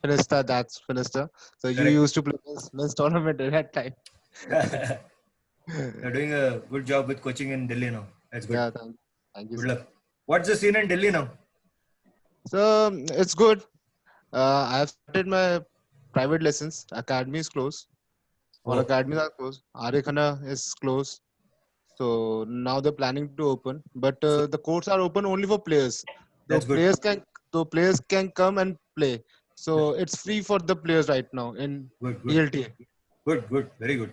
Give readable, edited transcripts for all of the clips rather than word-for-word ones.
Finista, that's Finista. So you Correct. used to play this tournament at that time. You're doing a good job with coaching in Delhi now. That's good. Yeah, thank you, Good sir. luck. What's the scene in Delhi now? So it's good. I have started my private lessons. Academy is closed. All Oh, academies are closed. Arekhana is closed. So now they're planning to open, but so the courts are open only for players. So that's good. players can come and play. So it's free for the players right now in Good, good, DLTA. good, good. Very good.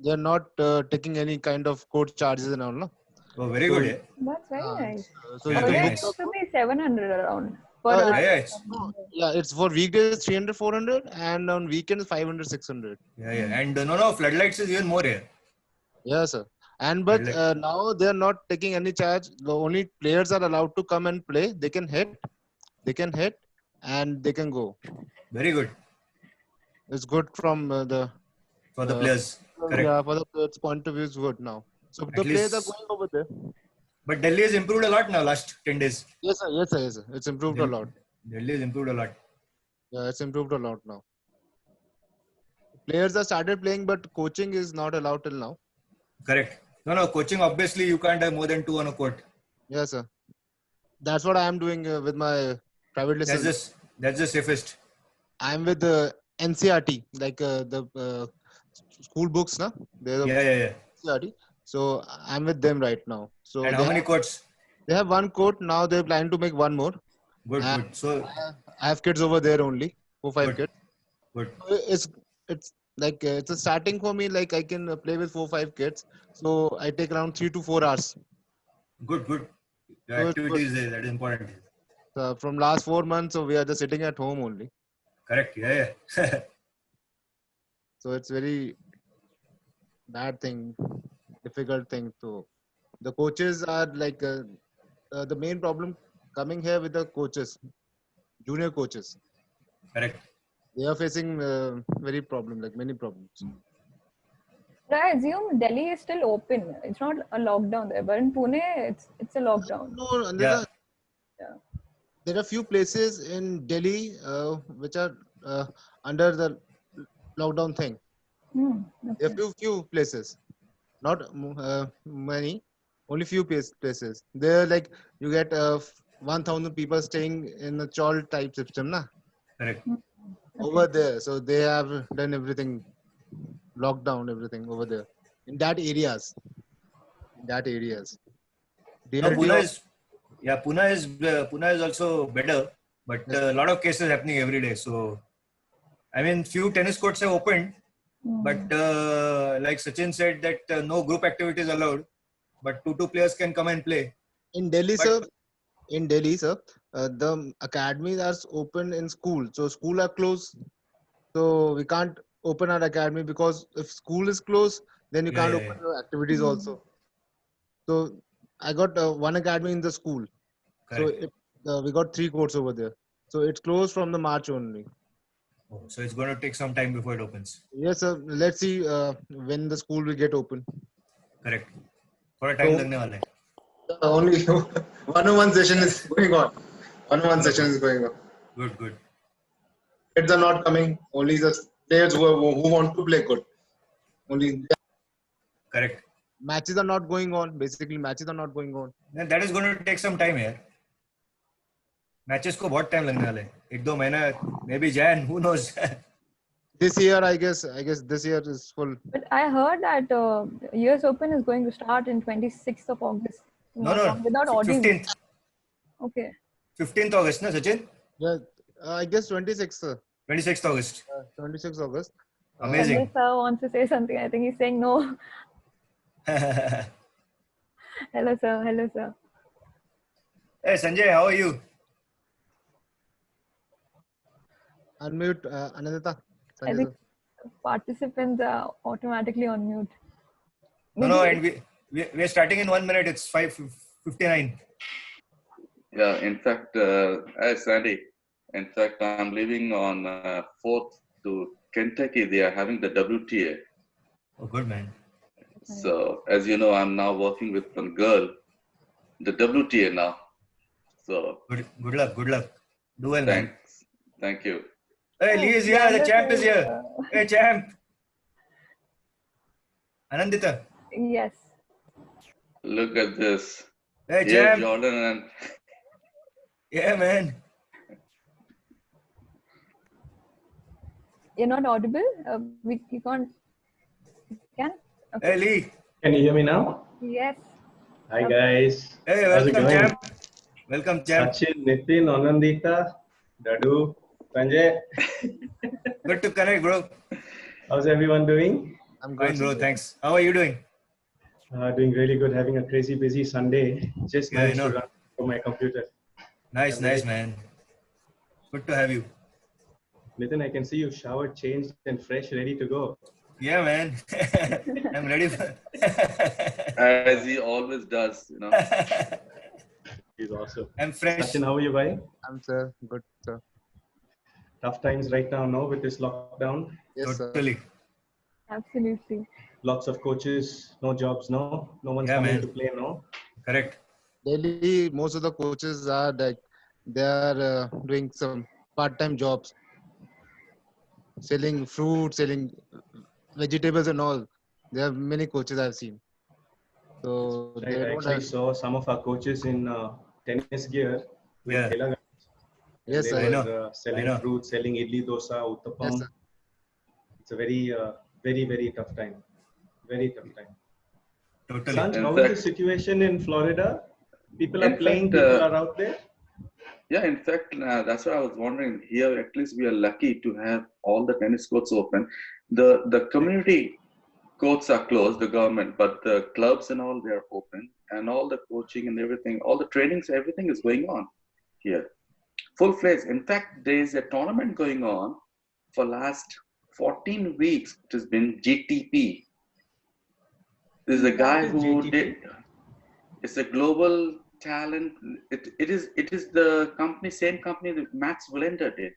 They're not taking any kind of court charges and all. No? Oh, very good. So Yeah. That's very nice. so you Yeah, can very Earlier book it the nice. used to be 700 around per it's Yeah, hour. yeah, it's, no, yeah, it's for weekdays 300 400 and on weekends 500 600. yeah, yeah. And no, floodlights is even more here. Yeah, sir. And but Floodlight. now they're not taking any charge. The only players are allowed to come and play. They can hit, and they can go. Very good It's good from the for the uh, players. Correct. yeah, for the players' point of view. It's good now. So At the players are least, going over there. but Delhi has improved a lot now. Last 10 days, Yes, sir. Yes, sir. Yes, sir. It's improved a Delhi, lot. Delhi has improved a lot. Yeah, it's improved a lot now. Players have started playing, but coaching is not allowed till now. Correct. No, coaching. Obviously, you can't have more than two on a court. Yes, sir. That's what I am doing with my private That's lessons. just that's the safest. I'm with the NCRT, like the school books, na? They're the Yeah, yeah, yeah. NCRT. So I'm with them right now. So And how many courts? they have one court now. They're planning to make one more. Good, And good. So I have kids over there only, 4 5 good, kids. good, So it's like it's a starting for me. Like I can play with 4 5 kids. So I take around 3 to 4 hours. good. The So it's good. activity is there. That is important. From last 4 months, so we are just sitting at home only. Correct. Yeah, yeah. So it's very bad thing, difficult thing to. The coaches are like the main problem coming here with the coaches, junior coaches. Correct. They are facing very problem, like many problems. But I assume Delhi is still open. It's not a lockdown there, but in Pune, it's a lockdown. No, Yeah. Yeah. there are few places in Delhi which are under the lockdown thing. There are Okay. few places, not many, only few places. There, like you get 1,000 people staying in a chawl type system, na? Correct. Over there. So they have done everything, locked down everything over there in that areas. In that areas. No, DLT of Pune is also better, but yes, a lot of cases happening every day. So I mean, few tennis courts have opened, but like Sachin said that no group activities allowed, but two players can come and play. in Delhi, But sir. In Delhi, sir, the academies are open in school. So school are closed. So we can't open our academy because if school is closed, then you yeah, can't yeah, open yeah. your activities also. So I got one academy in the school. So Correct. we got 3 courts over there. So it's closed from the March only. Oh, so it's going to take some time before it opens. Yes, sir. Let's see when the school will get open. Correct. थोड़ा time So लगने वाला है. only 1-on-1 session is going on. 1-on-1 चलो, session is going on. good. Kids are not coming. Only the players who want to play good. Only Correct. matches are not going on. Basically, matches are not going on. Then that is going to take some time यार. Matches को बहुत time लगने वाला है. 1-2 महीना, maybe Jan, who knows? This year, I guess this year is full. But I heard that US Open is going to start in 26th of August. No, Without audience. 15th. Okay. 15th August, na Sachin? Yeah, I guess 26th, 26th August. 26th August. Amazing. Sanjay sir wants to say something. I think he's saying no. Hello, sir. Hello, sir. Hey Sanjay, how are you? Unmute, Anandita. I Sanjay think sir. participants are automatically on mute. No, and we're starting in 1 minute. It's 5:59. Yeah, in fact, Sandy, in fact, I'm leaving on 4th to Kentucky. They are having the WTA. Oh, good man. So, as you know, I'm now working with one girl, the WTA now. So, Good luck. Do well, man. thanks. Thank you. Hey, Lee is here. The champ is here. Hey, champ. Anandita. Yes. Look at this. Hey, Here, champ. Jordan and Yeah, man. You're not audible? You can't. You can? Okay. Hey, Lee. Can you hear me now? Yes. Hi guys. Hey, How's it welcome, going? champ. Welcome, champ. Sachin, Nitin, Anandita, Dadu, Sanjay. Good to connect, bro. How's everyone doing? I'm good. Fine, bro. Thanks. How are you doing? Doing really good. Having a crazy busy Sunday. Just Yeah, I managed to know. run for my computer. Nice, nice, man. Good to have you. Nitin, I can see you showered, changed, and fresh, ready to go. Yeah, man. I'm ready for. as he always does, He's awesome. I'm fresh. Sachin, how are you, bhai? I'm sir. Good, sir. Tough times right now, no, with this lockdown. Yes, sir. Totally. Absolutely. Lots of coaches, no jobs, no. No one's Yeah, coming man. to play, no. Correct. Daily, most of the coaches are like they are doing some part-time jobs, selling fruit, selling vegetables and all. There are many coaches I've seen. So Right, they I don't actually have. saw some of our coaches in tennis gear with Yeah. Thela. Yes, They sir. I know. were selling know. fruit, selling idli, dosa, Yes, uttapam. sir. It's a very, very tough time. Very tough time. Totally. Sanj, In how is the fact- situation in Florida? People are In playing, fact, people are out there. yeah, in fact, that's what I was wondering. Here, at least we are lucky to have all the tennis courts open. The community courts are closed, the government, but the clubs and all, they are open. And all the coaching and everything, all the trainings, everything is going on here. Full-fledged. In fact, there is a tournament going on for last 14 weeks. It has been GTP. This is a guy What is who GTP? did. It's a global talent. It is the company, same company that Max Wallender did.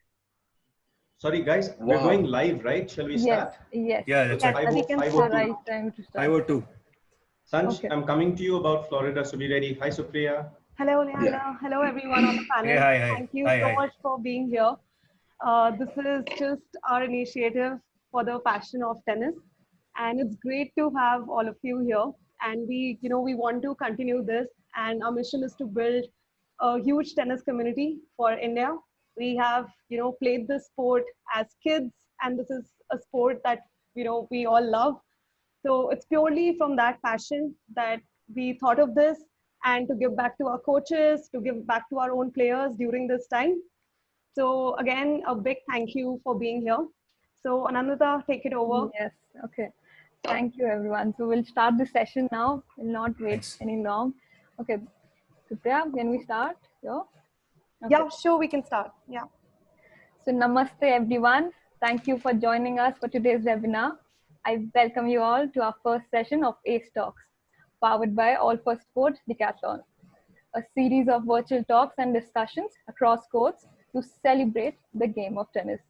Sorry, guys, we're Wow. going live, right? Shall we Yes. start? Yes. Yeah, that's Yes, right. we can 5:02. start. Right time to start. 502. Sanj, Okay. I'm coming to you about Florida, so be ready. Hi, Supriya. Hello, Leander. Yeah. Hello, everyone on the panel. Hey, hi, hi. Thank you Hi, so hi. much for being here. This is just our initiative for the passion of tennis, and it's great to have all of you here. And we want to continue this, and our mission is to build a huge tennis community for India. We have, played this sport as kids, and this is a sport that we all love. So it's purely from that passion that we thought of this and to give back to our coaches, to give back to our own players during this time. So again, a big thank you for being here. So Anandita, take it over. Yes. Okay. Thank you, everyone. So we'll start the session now. We'll not wait Thanks. any long. Okay. Supriya, can we start? Yeah. Yeah, sure, we can start. Yeah. So namaste, everyone. Thank you for joining us for today's webinar. I welcome you all to our first session of ACE Talks, powered by All for Sports Decathlon, a series of virtual talks and discussions across courts to celebrate the game of tennis.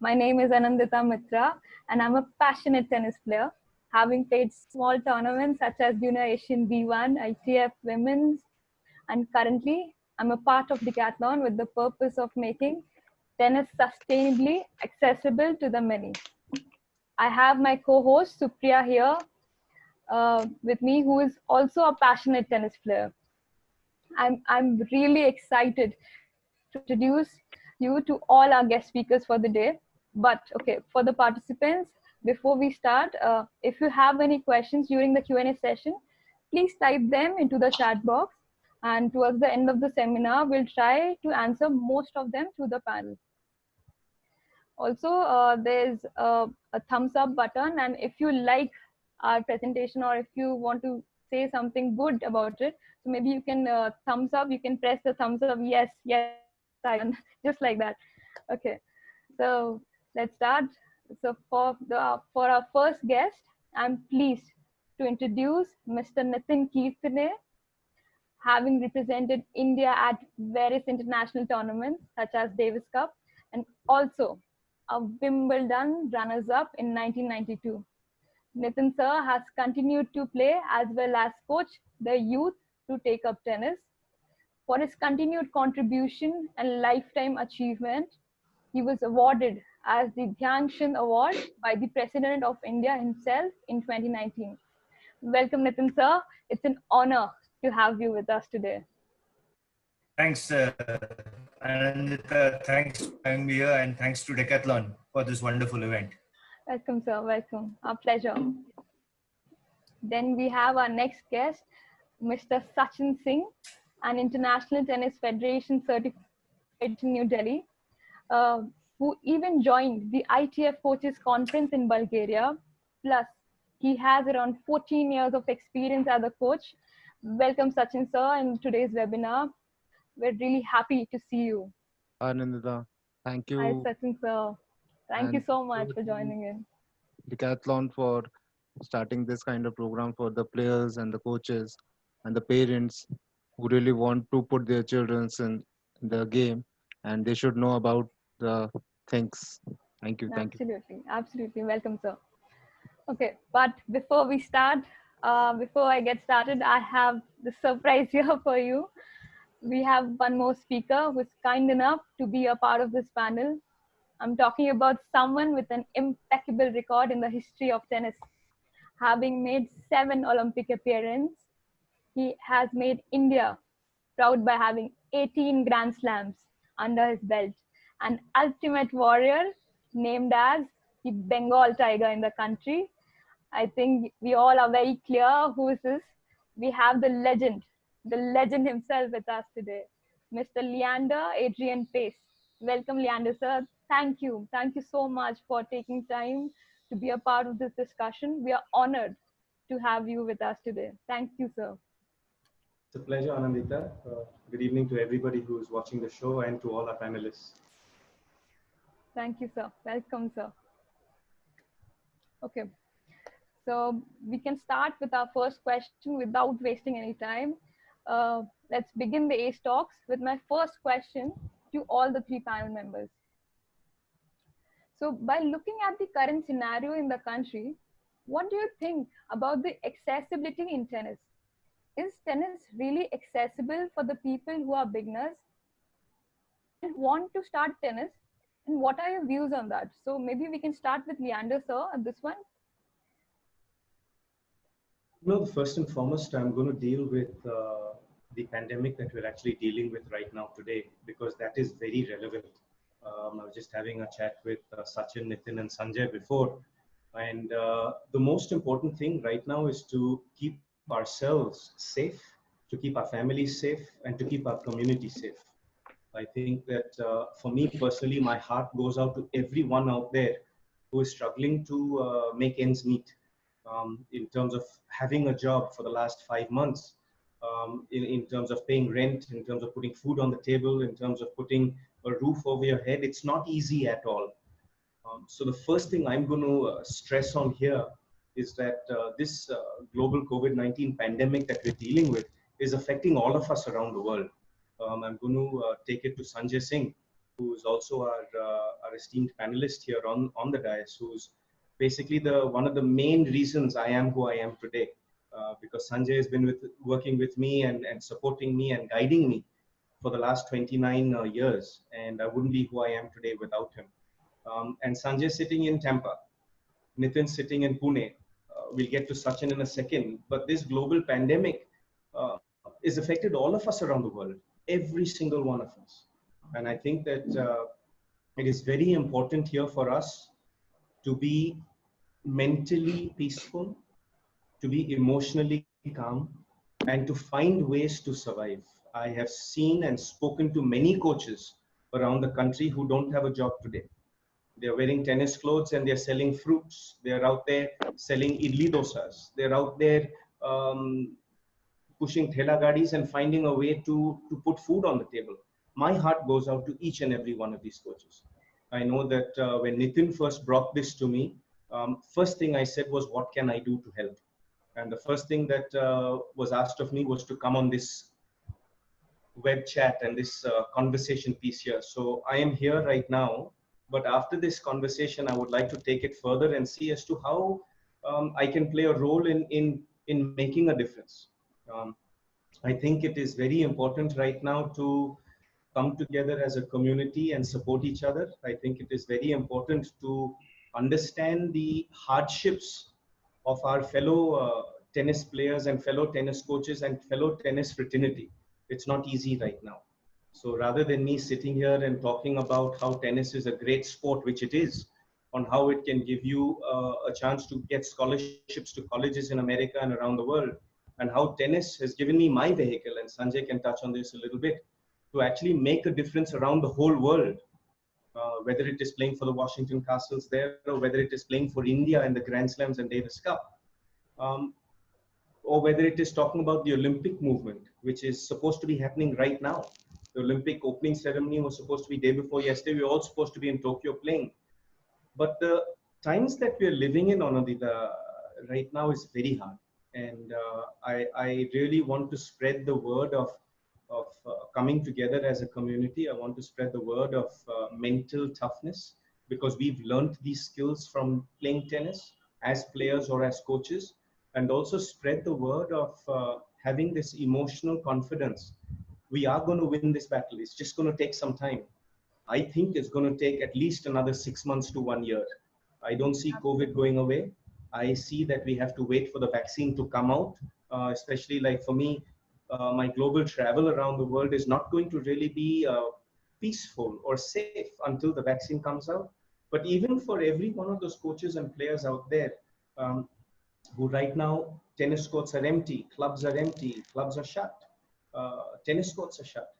My name is Anandita Mitra, and I'm a passionate tennis player, having played small tournaments such as Junior Asian B1, ITF Women's, and currently I'm a part of Decathlon with the purpose of making tennis sustainably accessible to the many. I have my co-host Supriya here with me, who is also a passionate tennis player. I'm really excited to introduce you to all our guest speakers for the day. But okay, for the participants, before we start, if you have any questions during the Q&A session, please type them into the chat box. And towards the end of the seminar, we'll try to answer most of them through the panel. Also, there's a thumbs up button, and if you like our presentation or if you want to say something good about it, so maybe you can thumbs up, you can press the thumbs up, yes, I can, just like that. Okay, so let's start. So for our first guest, I'm pleased to introduce Mr. Nitin Keerthane, having represented India at various international tournaments such as Davis Cup and also a Wimbledon runners-up in 1992. Nitin sir has continued to play as well as coach the youth to take up tennis. For his continued contribution and lifetime achievement, he was awarded as the Dhyan Chand Award by the President of India himself in 2019. Welcome, Nitin sir. It's an honor to have you with us today. Thanks, Anandita. Thanks for having me here, and thanks to Decathlon for this wonderful event. Welcome, sir. Welcome. Our pleasure. Then we have our next guest, Mr. Sachin Singh, an International Tennis Federation certified in New Delhi, who even joined the ITF Coaches Conference in Bulgaria. Plus, he has around 14 years of experience as a coach. Welcome, Sachin sir, in today's webinar. We're really happy to see you. Anandita, thank you. Hi, Sachin sir. Thank you And so much for joining in. Decathlon for starting this kind of program for the players and the coaches and the parents who really want to put their children in the game, and they should know about the things. Thank you. Thank you. Absolutely. Absolutely. Welcome, sir. Okay, but before we start, before I get started, I have the surprise here for you. We have one more speaker who's kind enough to be a part of this panel. I'm talking about someone with an impeccable record in the history of tennis. Having made 7 Olympic appearances, he has made India proud by having 18 Grand Slams under his belt. An ultimate warrior named as the Bengal Tiger in the country. I think we all are very clear who is this. We have the legend himself with us today, Mr. Leander Adrian Paes. Welcome, Leander sir. Thank you so much for taking time to be a part of this discussion. We are honored to have you with us today. Thank you, sir. It's a pleasure, Anandita. Good evening to everybody who is watching the show and to all our panelists. Thank you, sir. Welcome, sir. Okay, so we can start with our first question without wasting any time. Let's begin the ACE Talks with my first question to all the 3 panel members. So by looking at the current scenario in the country, what do you think about the accessibility in tennis? Is tennis really accessible for the people who are beginners and want to start tennis? And what are your views on that? So maybe we can start with Leander sir on this one. First and foremost, I'm going to deal with the pandemic that we're actually dealing with right now today, because that is very relevant. I was just having a chat with Sachin, Nitin and Sanjay before. And the most important thing right now is to keep ourselves safe, to keep our families safe, and to keep our community safe. I think that for me personally, my heart goes out to everyone out there who is struggling to make ends meet. In terms of having a job for the last 5 months, in terms of paying rent, in terms of putting food on the table, in terms of putting a roof over your head, it's not easy at all. So the first thing I'm going to stress on here is that this global COVID-19 pandemic that we're dealing with is affecting all of us around the world. I'm going to take it to Sanjay Singh, who is also our esteemed panelist here on the dais, who's basically one of the main reasons I am who I am today, because Sanjay has been working with me and supporting me and guiding me for the last 29 years, and I wouldn't be who I am today without him. And Sanjay sitting in Tampa, Nitin sitting in Pune. We'll get to Sachin in a second, but this global pandemic is affected all of us around the world, every single one of us. And I think that it is very important here for us to be mentally peaceful, to be emotionally calm, and to find ways to survive. I have seen and spoken to many coaches around the country who don't have a job today. They're wearing tennis clothes and they're selling fruits. They're out there selling idli dosas. They're out there pushing thela gadis and finding a way to put food on the table. My heart goes out to each and every one of these coaches. I know that when Nitin first brought this to me, first thing I said was, what can I do to help? And the first thing that was asked of me was to come on this web chat and this conversation piece here. So I am here right now, but after this conversation, I would like to take it further and see as to how I can play a role in making a difference. I think it is very important right now to come together as a community and support each other. I think it is very important to understand the hardships of our fellow tennis players and fellow tennis coaches and fellow tennis fraternity. It's not easy right now. So rather than me sitting here and talking about how tennis is a great sport, which it is, on how it can give you a chance to get scholarships to colleges in America and around the world, and how tennis has given me my vehicle, and Sanjay can touch on this a little bit, to actually make a difference around the whole world, whether it is playing for the Washington Castles there, or whether it is playing for India in the Grand Slams and Davis Cup, or whether it is talking about the Olympic movement, which is supposed to be happening right now. The Olympic opening ceremony was supposed to be day before yesterday. We were all supposed to be in Tokyo playing. But the times that we are living in, Anandita, right now is very hard. And I really want to spread the word of coming together as a community. I want to spread the word of mental toughness, because we've learned these skills from playing tennis as players or as coaches, and also spread the word of having this emotional confidence. We are going to win this battle. It's just going to take some time. I think it's going to take at least another 6 months to 1 year. I don't see COVID going away. I see that we have to wait for the vaccine to come out, especially like for me, my global travel around the world is not going to really be peaceful or safe until the vaccine comes out. But even for every one of those coaches and players out there who right now, tennis courts are empty, clubs are shut, tennis courts are shut.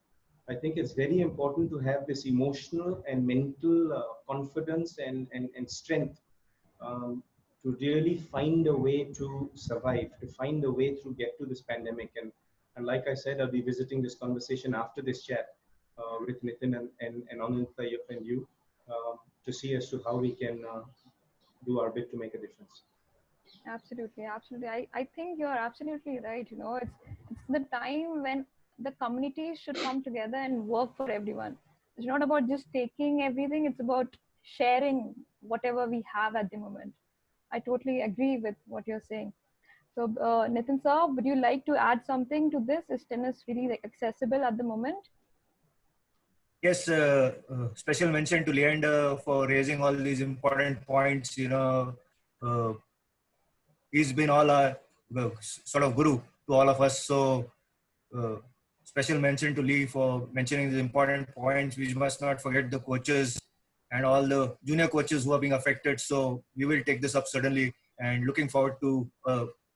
I think it's very important to have this emotional and mental confidence and strength to really find a way to survive, to find a way to get to this pandemic. And like I said, I'll be visiting this conversation after this chat with Nitin and Ananta and you to see as to how we can do our bit to make a difference. Absolutely, absolutely. I think you're absolutely right. You know, it's the time when the community should come together and work for everyone. It's not about just taking everything, it's about sharing whatever we have at the moment. I totally agree with what you're saying. So, Nitin sir, would you like to add something to this? Is tennis really like accessible at the moment? Yes, special mention to Leander for raising all these important points. You know, he's been all our sort of guru to all of us. So, special mention to Lee for mentioning the important points. We must not forget the coaches and all the junior coaches who are being affected. So, we will take this up certainly, and looking forward to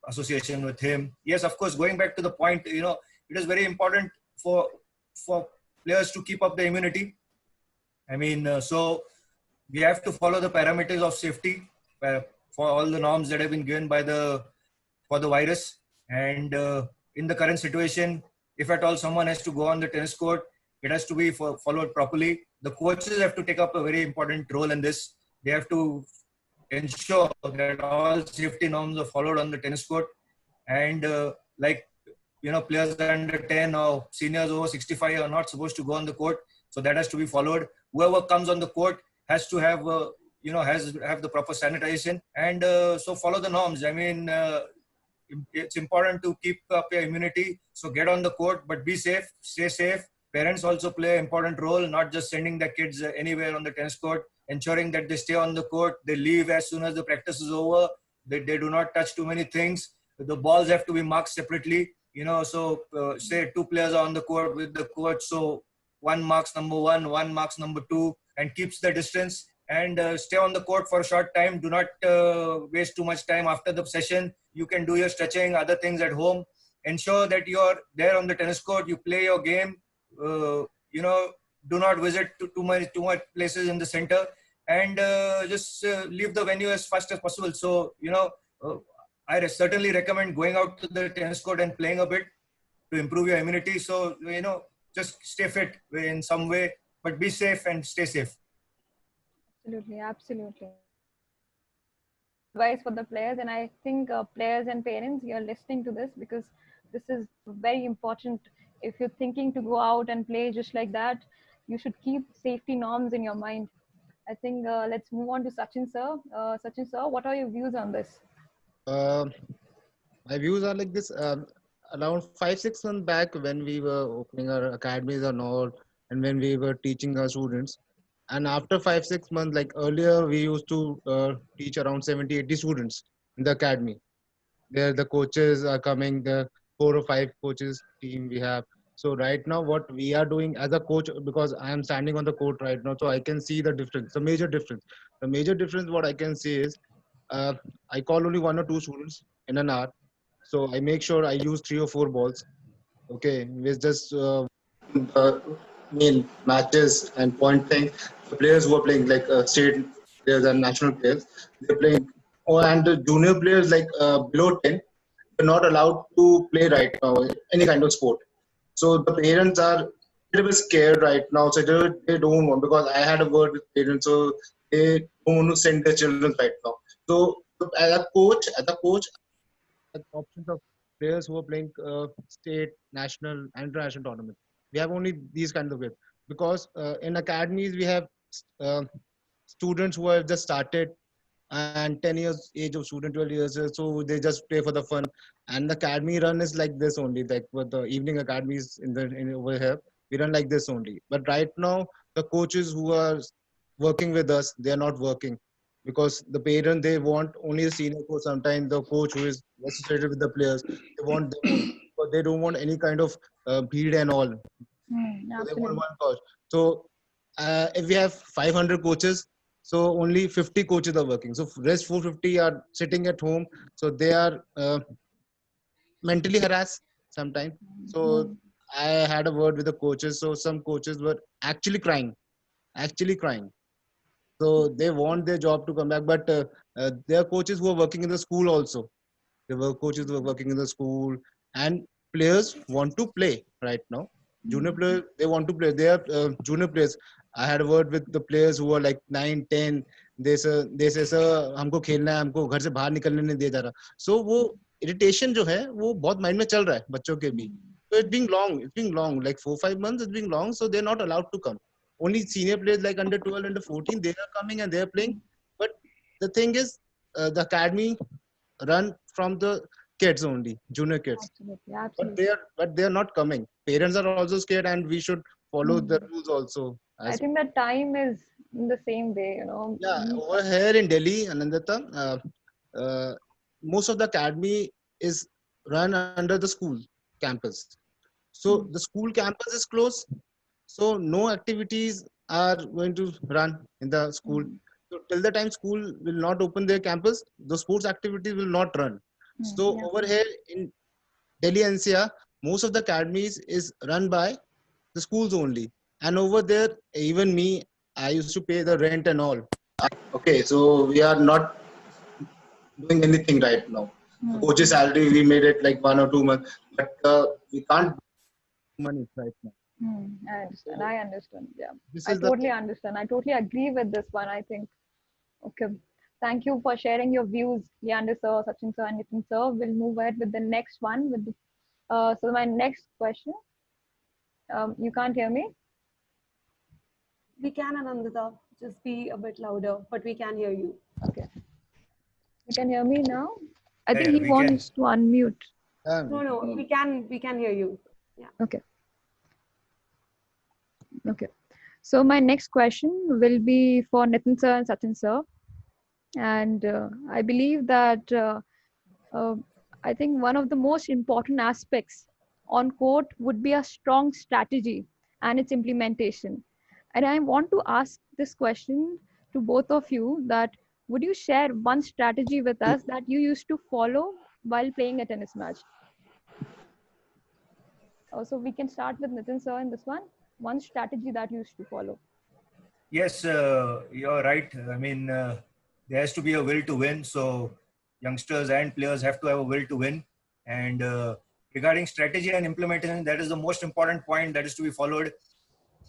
association with him. Yes, of course, going back to the point, you know, it is very important for players to keep up the immunity. I mean, so we have to follow the parameters of safety for all the norms that have been given by for the virus. And in the current situation, if at all someone has to go on the tennis court, it has to be followed properly. The coaches have to take up a very important role in this. They have to ensure that all safety norms are followed on the tennis court. And like, you know, players under 10 or seniors over 65 are not supposed to go on the court. So that has to be followed. Whoever comes on the court has to have, have the proper sanitation. And so follow the norms. I mean, it's important to keep up your immunity. So get on the court, but be safe, stay safe. Parents also play an important role, not just sending their kids anywhere on the tennis court, ensuring that they stay on the court, they leave as soon as the practice is over, they do not touch too many things. The balls have to be marked separately, you know, so say 2 players are on the court with the coach, so one marks number 1, one marks number 2, and keeps the distance, and stay on the court for a short time. Do not waste too much time after the session. You can do your stretching, other things at home. Ensure that you're there on the tennis court, you play your game. Do not visit too much places in the center, and just leave the venue as fast as possible. So, I certainly recommend going out to the tennis court and playing a bit to improve your immunity. So, just stay fit in some way, but be safe and stay safe. Absolutely, absolutely. Advice for the players, and I think players and parents, you're listening to this because this is very important. If you're thinking to go out and play just like that, you should keep safety norms in your mind. I think let's move on to Sachin sir. Sachin sir, what are your views on this? My views are like this. Around 5-6 months back, when we were opening our academies and all, and when we were teaching our students. And after 5 6 months, like earlier, we used to teach around 70 80 students in the academy. There the coaches are coming, the 4 or 5 coaches team we have. So right now what we are doing as a coach, because I am standing on the court right now, so I can see the difference, the major difference what I can see is, uh, I call only 1 or 2 students in an hour. So I make sure I use 3 or 4 balls. Okay, with just uh, main matches and point thing. The players who are playing like state players and national players, they're playing. Oh, and the junior players like below 10, they're not allowed to play right now any kind of sport. So the parents are a little bit scared right now. So they don't want, because I had a word with parents, so they don't want to send their children right now. So as a coach, options of players who are playing state, national, and international tournaments. We have only these kinds of ways, because in academies we have uh, students who have just started, and 10 years age of student, 12 years, so they just play for the fun. And the academy run is like this only, like with the evening academies over here, we run like this only. But right now the coaches who are working with us, they are not working, because the parent, they want only the senior coach, sometimes the coach who is associated with the players, they want them only, but they don't want any kind of bead and all. So they want Absolutely. one coach. So if we have 500 coaches, so only 50 coaches are working. So rest 450 are sitting at home. So they are mentally harassed sometimes. So I had a word with the coaches. So some coaches were actually crying. So they want their job to come back, but there are coaches who are working in the school also. There were coaches who are working in the school, and players want to play right now. Junior players, they want to play. They are junior players. I had a word with the players who are like 9 10. They say sir, हमको खेलना है, हमको घर से बाहर निकलने नहीं दिया जा रहा. So वो irritation जो है वो बहुत mind में चल रहा है बच्चों के भी. So it's been long, like 4 5 months. It's been long, so they're not allowed to come. Only senior players like under 12, under 14, they are coming and they are playing. But the thing is, the academy run from the kids only, junior kids. Absolutely. But Absolutely. they are not coming. Parents are also scared, and we should follow the rules also. I As think the time is in the same way, you know. yeah, over here in Delhi, Anandata, most of the academy is run under the school campus. So the school campus is closed. So no activities are going to run in the school. So till the time school will not open their campus, the sports activities will not run. So Yeah. over here in Delhi NCR, most of the academies is run by the schools only. And over there, even me, I used to pay the rent and all. Okay, so we are not doing anything right now. The coach's salary, we made it like 1 or 2 months, but we can't do money right now. I understand. I understand. Yeah. This I is the totally understand. I totally agree with this one. I think. Okay. Thank you for sharing your views, Leander sir, Sachin sir, and Nitin sir. We'll move ahead with the next one. So my next question. You can't hear me? We can, Anandita, just be a bit louder, but we can hear you. Okay. You can hear me now? I Yeah, think yeah, he we can. wants to unmute. No, we can hear you. Okay. Okay. So my next question will be for Nitin sir and Sachin sir. And I believe that I think one of the most important aspects on court would be a strong strategy and its implementation. And I want to ask this question to both of you, that would you share one strategy with us that you used to follow while playing a tennis match? So we can start with Nitin sir in this one. One strategy that you used to follow. Yes, you're right. I mean, there has to be a will to win. So youngsters and players have to have a will to win. And regarding strategy and implementation, that is the most important point that is to be followed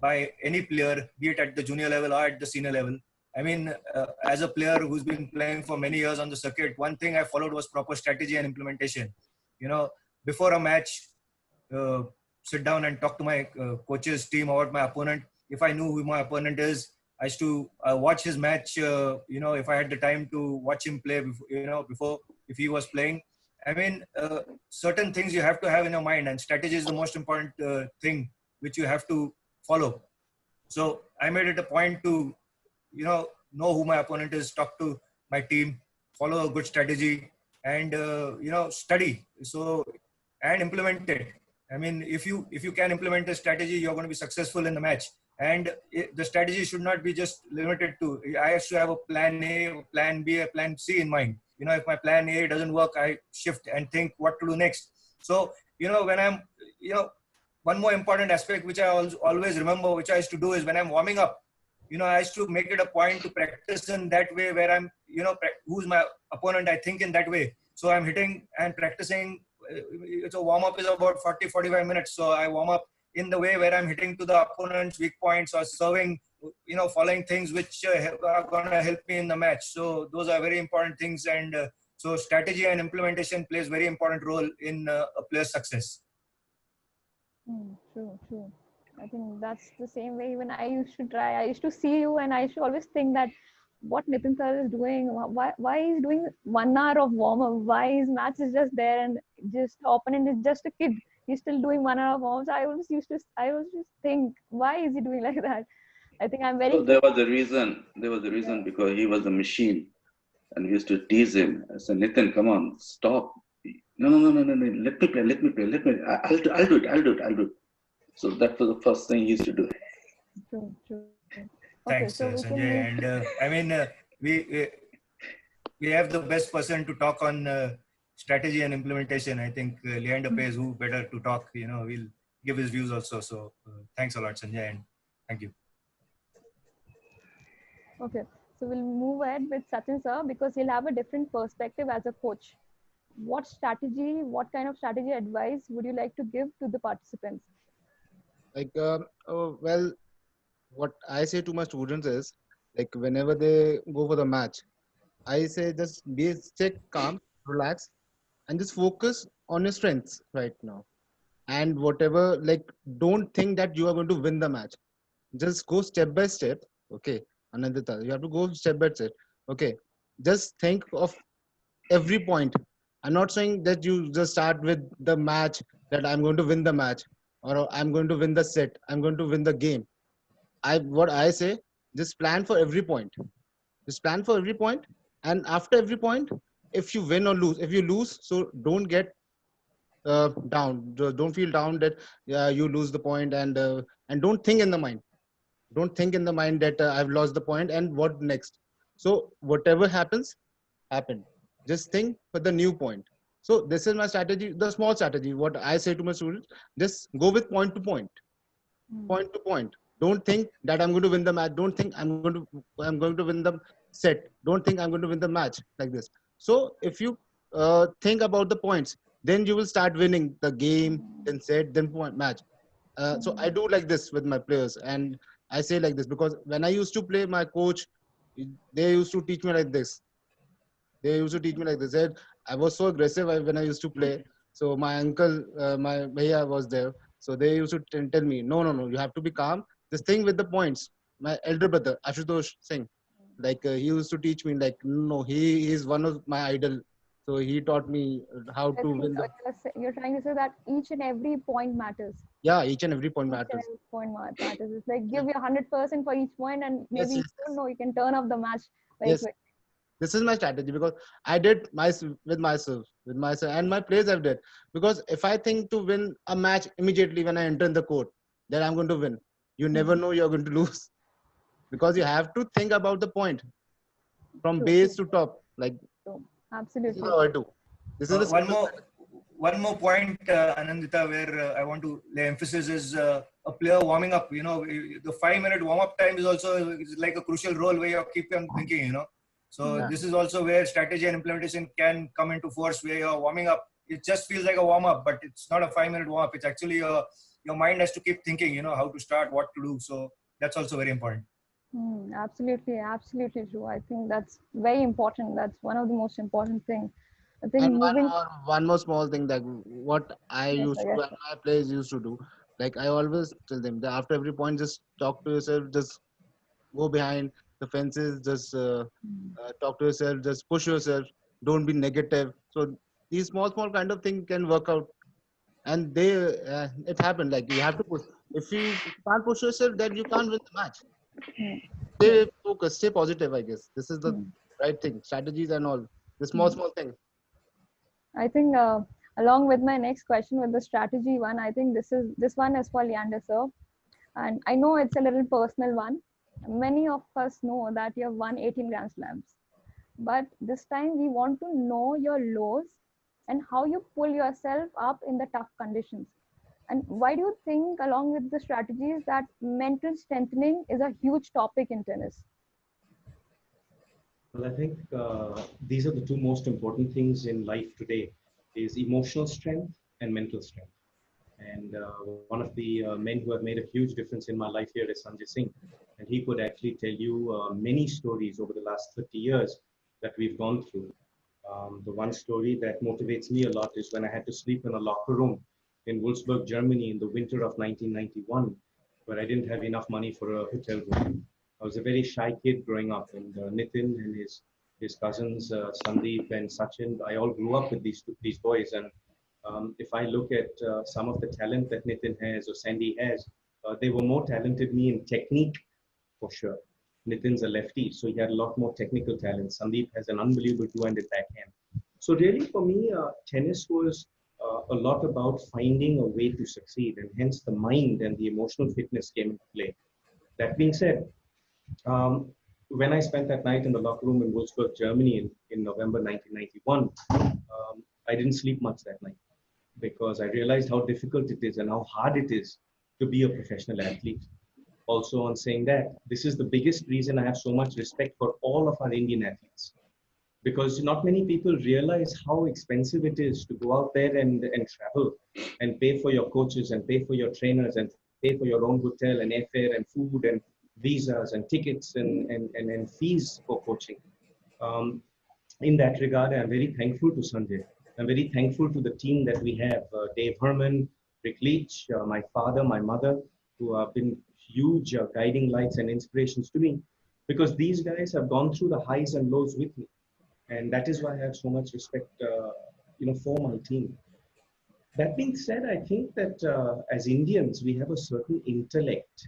by any player, be it at the junior level or at the senior level. I mean, as a player who's been playing for many years on the circuit, one thing I followed was proper strategy and implementation. You know, before a match, sit down and talk to my coach's team about my opponent. If I knew who my opponent is, I used to watch his match. You know, if I had the time to watch him play, before if he was playing. I mean, certain things you have to have in your mind, and strategy is the most important thing which you have to follow. So I made it a point to, know who my opponent is, talk to my team, follow a good strategy, and study. So and implement it. I mean, if you can implement a strategy, you're going to be successful in the match. And the strategy should not be just limited to. I have to have a plan A, a plan B, a plan C in mind. If my plan A doesn't work, I shift and think what to do next. So when I'm, one more important aspect which I always remember, which I used to do, is when I'm warming up. I used to make it a point to practice in that way where I'm, who's my opponent, I think in that way. So I'm hitting and practicing. So warm up is about 40-45 minutes. So I warm up in the way where I'm hitting to the opponent's weak points or serving, following things which are going to help me in the match. So those are very important things. And so strategy and implementation plays very important role in a player's success. True. I think that's the same way even I used to try. I used to see you and I used to always think that what Nitin sir is doing, why he's doing 1 hour of warm-up, why his match is just there and just opponent is just a kid. He's still doing 1 hour of warm-ups. I always just think, why is he doing like that? I think I'm very. So there was a reason. There was a reason because he was a machine, and we used to tease him. I said, Nitin, come on, stop. No. Let me play. I'll do it. So that was the first thing he used to do. True. Thanks, Sanjay. And I mean, we have the best person to talk on strategy and implementation. I think Leander Paes, who better to talk. We'll give his views also. So thanks a lot, Sanjay, and thank you. Okay, so we'll move ahead with Sachin sir because he'll have a different perspective as a coach. What kind of strategy advice would you like to give to the participants? Well, what I say to my students is, like, whenever they go for the match, I say just stay calm, relax, and just focus on your strengths right now. And whatever, like, don't think that you are going to win the match. Just go step by step. Okay, Anandita, you have to go step by step. Okay, just think of every point. I'm not saying that you just start with the match that I'm going to win the match or I'm going to win the set. I'm going to win the game. What I say, just plan for every point. Just plan for every point, and after every point, if you win or lose, if you lose, so don't get down. Don't feel down that you lose the point, and don't think in the mind. Don't think in the mind that I've lost the point and what next. So whatever happens, happened. Just think for the new point. So this is my strategy, the small strategy. What I say to my students, just go with point to point. Point to point. Don't think that I'm going to win the match. Don't think I'm going to win the set. Don't think I'm going to win the match like this. So if you think about the points, then you will start winning the game, then set, then point match. So I do like this with my players, and I say like this because when I used to play, my coach, they used to teach me like this. They used to teach me like this. Said I was so aggressive when I used to play. So my uncle, my bhaiya was there. So they used to tell me, no, you have to be calm. Just think with the points. My elder brother, Ashutosh Singh, like he used to teach me, like, no, he is one of my idol. So he taught me how to win. You're trying to say that each and every point matters. Yeah, each and every point matters. Every point matters. It's like give your 100% for each point, and maybe you don't know, you can turn off the match very quick. This is my strategy because I did with myself, and my players have did. Because if I think to win a match immediately when I enter in the court, then I'm going to win. You never know you're going to lose, because you have to think about the point from base to top. Like, absolutely. This is how I do. This is one more point, Anandita, where I want to lay emphasis is a player warming up. The 5-minute warm-up time is also like a crucial role where you keep on thinking. So this is also where strategy and implementation can come into force, where you're warming up. It just feels like a warm-up, but it's not a 5-minute warm-up. It's actually your mind has to keep thinking, how to start, what to do. So that's also very important. Absolutely true. I think that's very important. That's one of the most important things. I think and one more small thing that what I used to do and my players used to do. Like I always tell them that after every point, just talk to yourself, just go behind the fences, just talk to yourself, just push yourself, don't be negative. So these small kind of things can work out, and it happened. Like you have to push. If you can't push yourself, then you can't win the match. Hmm. Stay focused, stay positive. I guess this is the Hmm. right thing. Strategies and all. The Hmm. small thing. I think along with my next question with the strategy one, I think this one is for Leander sir, and I know it's a little personal one. Many of us know that you have won 18 Grand Slams, but this time we want to know your lows and how you pull yourself up in the tough conditions. And why do you think, along with the strategies, that mental strengthening is a huge topic in tennis? Well, I think these are the two most important things in life today: is emotional strength and mental strength. And one of the men who have made a huge difference in my life here is Sanjay Singh, and he could actually tell you many stories over the last 30 years that we've gone through. The one story that motivates me a lot is when I had to sleep in a locker room in Wolfsburg, Germany in the winter of 1991, where I didn't have enough money for a hotel room. I was a very shy kid growing up, and Nitin and his cousins Sandeep and Sachin, I all grew up with these boys. And if I look at some of the talent that Nitin has or Sandy has, they were more talented me in technique for sure. Nitin's a lefty, so he had a lot more technical talent. Sandeep has an unbelievable two-handed backhand. So really, for me, tennis was a lot about finding a way to succeed, and hence the mind and the emotional fitness came into play. That being said, um, when I spent that night in the locker room in Wolfsburg, Germany in November 1991, I didn't sleep much that night because I realized how difficult it is and how hard it is to be a professional athlete. Also, on saying that, this is the biggest reason I have so much respect for all of our Indian athletes, because not many people realize how expensive it is to go out there and travel and pay for your coaches and pay for your trainers and pay for your own hotel and airfare and food and visas and tickets and fees for coaching. Um, in that regard, I'm very thankful to Sanjay. I'm very thankful to the team that we have, Dave Herman, Rick Leach, my father, my mother, who have been huge guiding lights and inspirations to me, because these guys have gone through the highs and lows with me. And that is why I have so much respect, for my team. That being said, I think that as Indians, we have a certain intellect.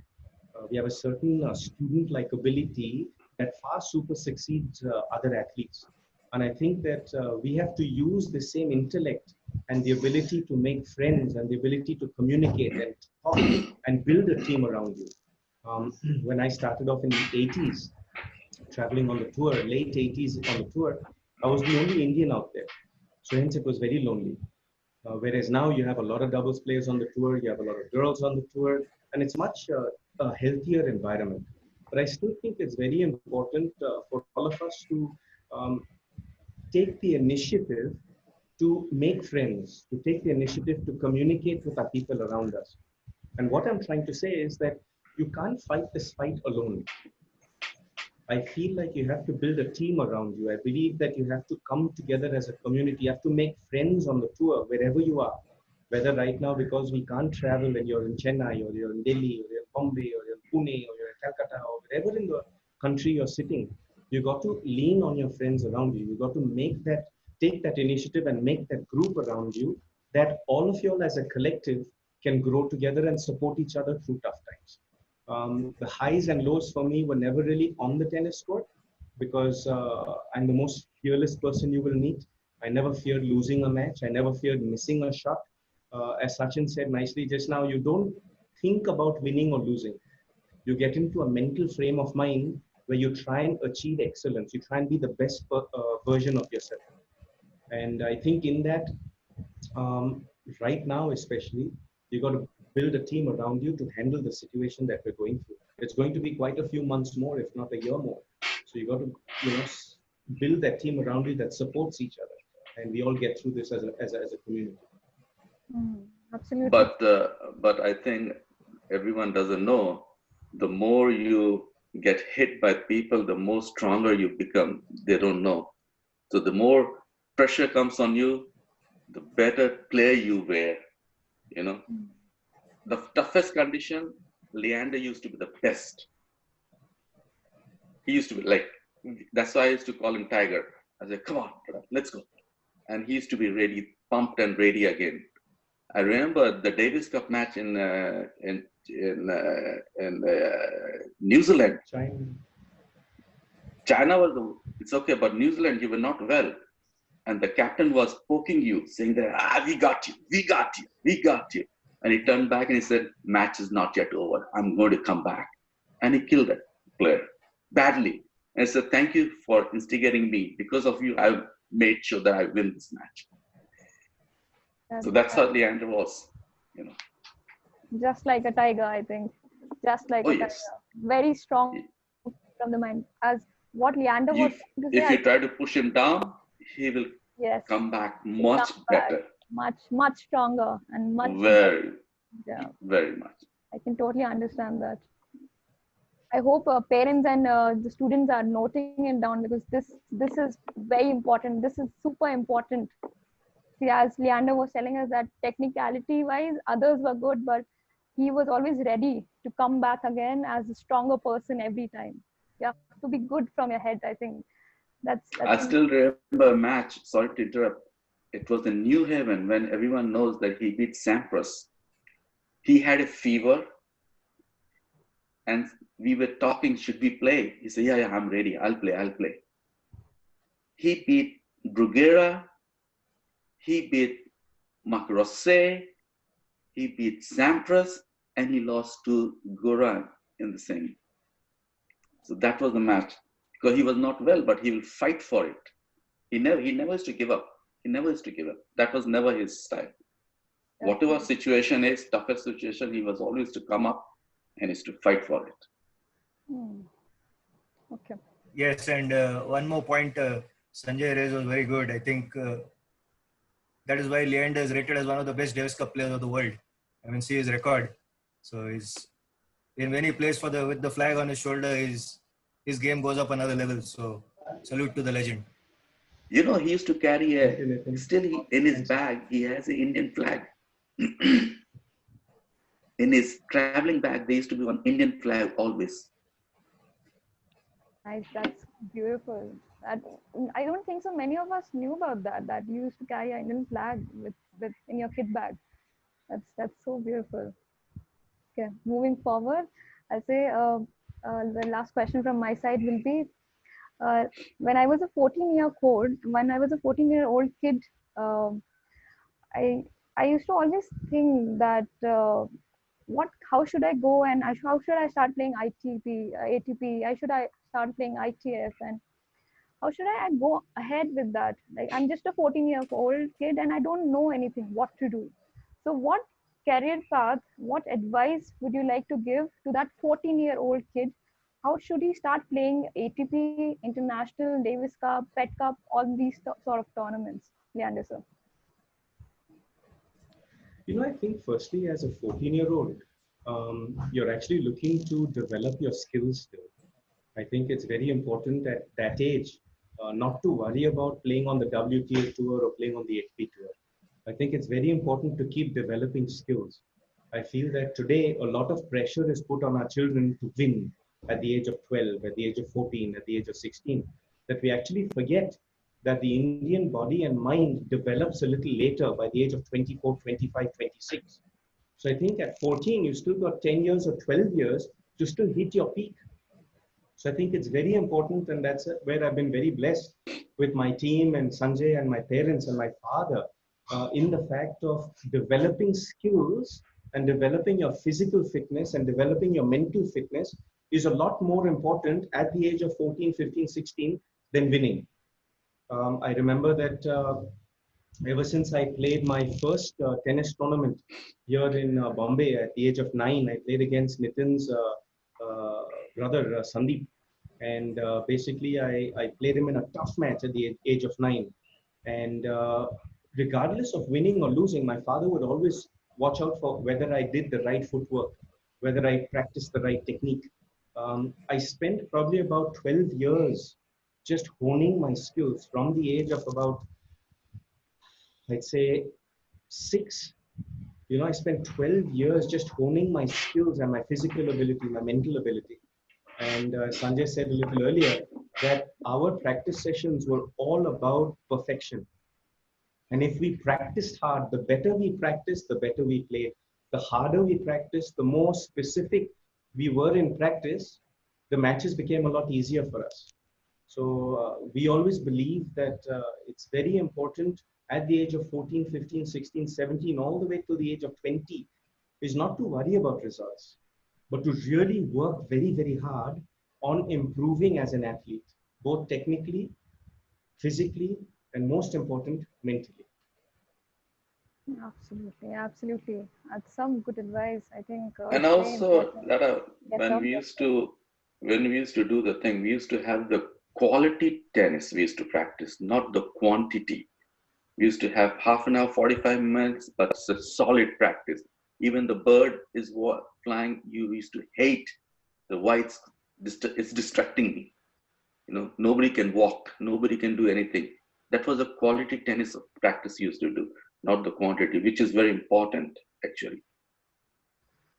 We have a certain student-like ability that far super succeeds other athletes. And I think that we have to use the same intellect and the ability to make friends and the ability to communicate and talk and build a team around you. When I started off in the 80s, traveling on the tour, late 80s on the tour, I was the only Indian out there. So hence it was very lonely. Whereas now you have a lot of doubles players on the tour, you have a lot of girls on the tour, and it's much a healthier environment. But I still think it's very important for all of us to um, take the initiative to make friends, to take the initiative to communicate with our people around us. And what I'm trying to say is that you can't fight this fight alone. I feel like you have to build a team around you. I believe that you have to come together as a community. You have to make friends on the tour wherever you are. Whether right now, because we can't travel and you're in Chennai or you're in Delhi or you're in Bombay or you're in Pune or you're in Calcutta or wherever in the country you're sitting, you got to lean on your friends around you. You got to take that initiative and make that group around you, that all of you all as a collective can grow together and support each other through tough times. The highs and lows for me were never really on the tennis court, because I'm the most fearless person you will meet. I never feared losing a match. I never feared missing a shot. As Sachin said nicely just now, you don't think about winning or losing. You get into a mental frame of mind where you try and achieve excellence. You try and be the best version of yourself. And I think in that, right now especially, you got to build a team around you to handle the situation that we're going through. It's going to be quite a few months more, if not a year more. So you got to, build that team around you that supports each other, and we all get through this as a community. Absolutely. But I think everyone doesn't know. The more you get hit by people, the more stronger you become. They don't know. So the more pressure comes on you, the better player you were. The toughest condition, Leander used to be the best. He used to be like, that's why I used to call him Tiger. I said, come on, let's go. And he used to be ready, pumped and ready again. I remember the Davis Cup match in New Zealand. China was it's okay, but New Zealand, you were not well, and the captain was poking you, saying that we got you, we got you, we got you, and he turned back and he said, "Match is not yet over. I'm going to come back," and he killed that player badly. And I said, "Thank you for instigating me. Because of you, I've made sure that I win this match." So that's how Leander was, you know. Just like a tiger, I think. Just like a tiger. Yes. Very strong from the mind. As what Leander was trying to If say, you try to push him down, he will yes, come back much better. Much stronger and much Very, yeah. very much. I can totally understand that. I hope parents and the students are noting it down, because this is very important. This is super important. See, as Leander was telling us, that technicality wise, others were good, but he was always ready to come back again as a stronger person every time. You have to be good from your head. I think that's I still remember a match. Sorry to interrupt. It was in New Haven when everyone knows that he beat Sampras. He had a fever, and we were talking, should we play? He said, yeah, I'm ready. I'll play. He beat Bruguera. He beat Macrosse. He beat Sampras, and he lost to Goran in the semi. So that was the match. Because he was not well, but he will fight for it. He never used to give up. That was never his style. Whatever situation is, toughest situation, he was always to come up and is to fight for it. Okay. Yes, and one more point Sanjay raised was very good. I think that is why Leander is rated as one of the best Davis Cup players of the world. I mean, see his record. So when he plays with the flag on his shoulder, his game goes up another level. So salute to the legend. You know, he used to carry in his bag, he has an Indian flag. In his traveling bag, there used to be one Indian flag always. Nice, that's beautiful. I don't think so many of us knew about that you used to carry an Indian flag with in your kit bag. That's so beautiful. Okay, moving forward, I'll say the last question from my side will be, when I was a 14-year-old kid, I used to always think that how should I go, and how should I start playing ATP? Should I start playing ITF, and how should I go ahead with that? Like, I'm just a 14-year-old kid and I don't know anything what to do. So what career path, what advice would you like to give to that 14-year-old kid? How should he start playing ATP, International, Davis Cup, Fed Cup, all these sort of tournaments? Leander, sir. You know, I think firstly, as a 14-year-old, you're actually looking to develop your skills still. I think it's very important at that age not to worry about playing on the WTA tour or playing on the ATP tour. I think it's very important to keep developing skills. I feel that today a lot of pressure is put on our children to win at the age of 12, at the age of 14, at the age of 16, that we actually forget that the Indian body and mind develops a little later by the age of 24, 25, 26. So I think at 14, you still got 10 years or 12 years to still hit your peak. So I think it's very important, and that's where I've been very blessed with my team and Sanjay and my parents and my father in the fact of developing skills and developing your physical fitness and developing your mental fitness is a lot more important at the age of 14, 15, 16 than winning. I remember that ever since I played my first tennis tournament here in Bombay at the age of 9, I played against Nitin's brother Sandeep, and basically I played him in a tough match at the age of 9, and regardless of winning or losing, my father would always watch out for whether I did the right footwork, whether I practiced the right technique. I spent probably about 12 years just honing my skills from the age of about, I'd say, 6. You know, I spent 12 years just honing my skills and my physical ability, my mental ability. And Sanjay said a little earlier that our practice sessions were all about perfection. And if we practiced hard, the better we practice, the better we play. The harder we practice, the more specific we were in practice, the matches became a lot easier for us. So we always believe that it's very important at the age of 14, 15, 16, 17, all the way to the age of 20, is not to worry about results, but to really work very, very hard on improving as an athlete, both technically, physically, and most important, mentally. Absolutely, absolutely. That's some good advice. I think And it's very also, important. Lata, Yes, when sir. we used to do the thing, we used to have the quality tennis we used to practice, not the quantity. We used to have half an hour, 45 minutes, but it's a solid practice. Even the bird is flying, you used to hate the whites. It's distracting me. Nobody can walk, nobody can do anything. That was a quality tennis practice used to do, not the quantity, which is very important actually.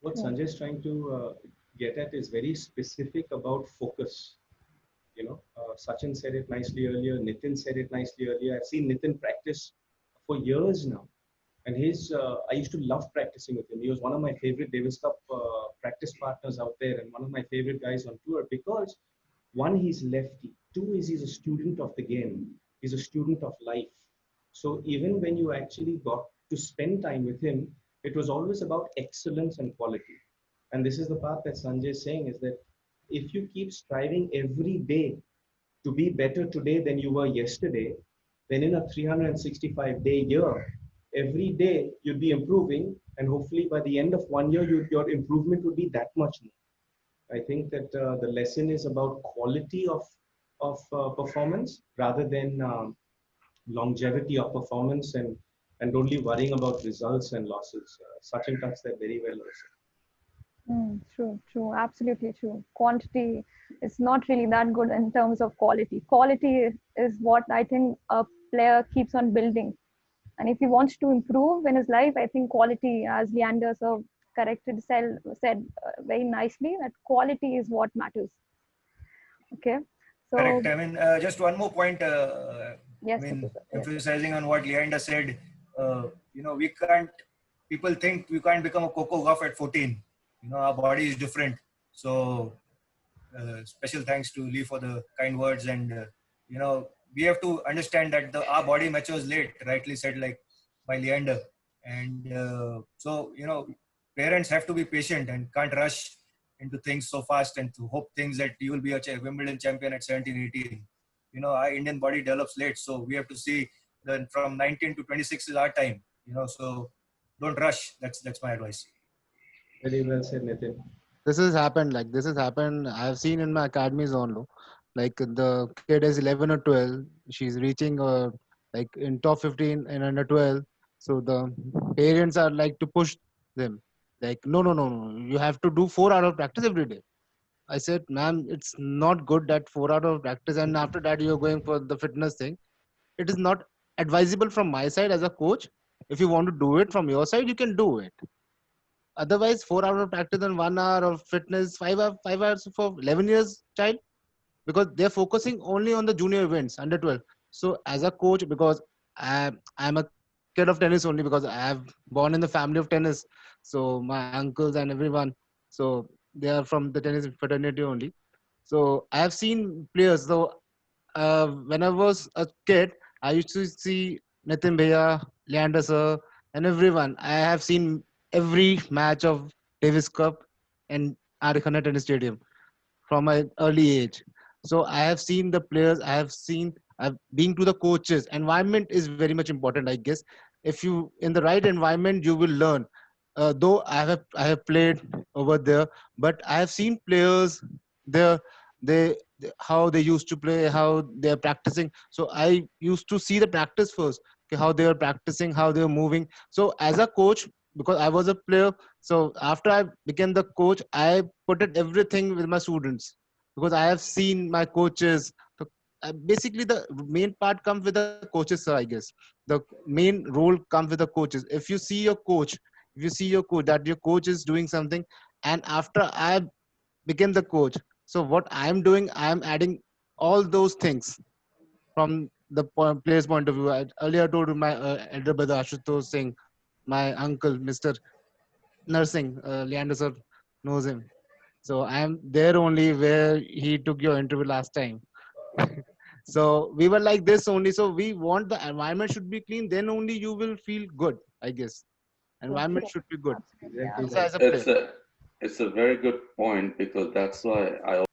What Yeah. Sanjay is trying to get at is very specific about focus. Sachin said it nicely earlier. Nitin said it nicely earlier. I've seen Nitin practice for years now, and I used to love practicing with him. He was one of my favorite Davis Cup practice partners out there, and one of my favorite guys on tour because one, he's lefty. Two is he's a student of the game. He's a student of life. So even when you actually got to spend time with him, it was always about excellence and quality. And this is the part that Sanjay is saying is that if you keep striving every day to be better today than you were yesterday, then in a 365-day year, every day you'd be improving, and hopefully by the end of 1 year, your improvement would be that much more. I think that the lesson is about quality of performance rather than longevity of performance and only worrying about results and losses. Sachin touched that very well also. True, true, absolutely true. Quantity is not really that good in terms of quality. Quality is what I think a player keeps on building. And if he wants to improve in his life, I think quality, as Leander so said very nicely, that quality is what matters. Okay, so Correct. I mean, just one more point. yes, Emphasizing on what Leander said. We can't. People think we can't become a Coco Gauff at 14. Our body is different. So, special thanks to Lee for the kind words. And we have to understand that our body matures late. Rightly said, like by Leander. And parents have to be patient and can't rush into things so fast and to hope things that you will be a Wimbledon champion at 17, 18. Our Indian body develops late. So we have to see that from 19 to 26 is our time. So don't rush. That's my advice. Very well said, Nitin. This has happened. I've seen in my academies only. Like the kid is 11 or 12. She's reaching like in top 15 and under 12. So the parents are like to push them. Like, no, no, no, no. You have to do 4 hours of practice every day. I said, ma'am, it's not good that 4 hours of practice and after that you're going for the fitness thing. It is not advisable from my side as a coach. If you want to do it from your side, you can do it. Otherwise, 4 hours of practice and 1 hour of fitness, 5 hours for 11 years child, because they're focusing only on the junior events under 12. So as a coach, because I'm a kid of tennis only because I have born in the family of tennis. So my uncles and everyone, so they are from the tennis fraternity only. So I have seen players. So when I was a kid, I used to see Nitin Bhaiya, Leander sir, and everyone. I have seen every match of Davis Cup and Arikhana Tennis Stadium from my early age. So I have seen the players. I've been to the coaches. Environment is very much important, I guess. If you in the right environment, you will learn. Though I have played over there, but I have seen players there. How they used to play, how they're practicing. So I used to see the practice first, okay, how they were practicing, how they were moving. So as a coach, because I was a player, so after I became the coach, I put it everything with my students because I have seen my coaches. So, basically, the main part comes with the coaches, sir. I guess the main role comes with the coaches. If you see your coach that your coach is doing something, and after I became the coach, so what I'm doing, I'm adding all those things from the player's point of view. I earlier told my elder brother Ashutosh Singh, my uncle Mr. Nursing, Leander sir knows him. So I am there only where he took your interview last time. So we were like this only. So we want the environment should be clean. Then only you will feel good. I guess environment should be good. Absolutely. Yeah. Exactly Also right. as a player. It's a very good point because that's why